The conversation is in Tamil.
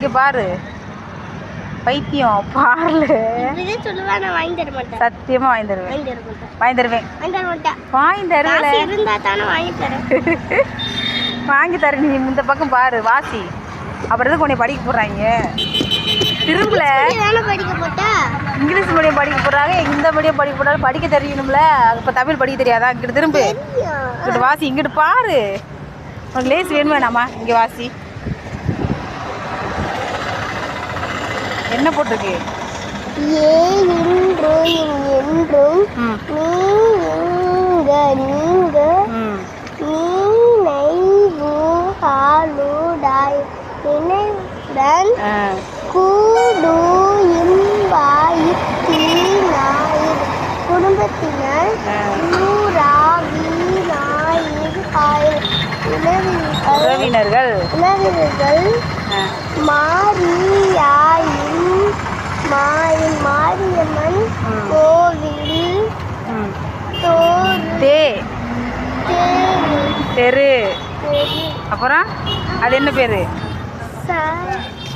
இங்க பாரு பைத்தியம் பாருல. சத்தியமா வாங்கி தருவேன். வாங்கி தரேன். நீ இந்த பக்கம் பாரு வாசி. அப்புறம் எதுக்கு உன்னை படிக்க போடுறாங்க? திரும்பல இங்கிலீஷ் மீடியம் படிக்க போடுறாங்க. இந்த மீடியம் படிக்க போடுறாங்க. படிக்க தெரியணும்ல. இப்போ தமிழ் படிக்க தெரியாதா? இங்கிட்டு திரும்பு, இங்கிட்டு வாசி, இங்கிட்டு பாரு. உனக்கு லேஸ் வேணும் வேணாமா? இங்கே வாசி. என்ன போட்டிருக்கு? குடும்பத்தினர் உறவினர்கள் மாரியம்மன் கோவில் தெரு. அப்புறம் அது என்ன பேரு?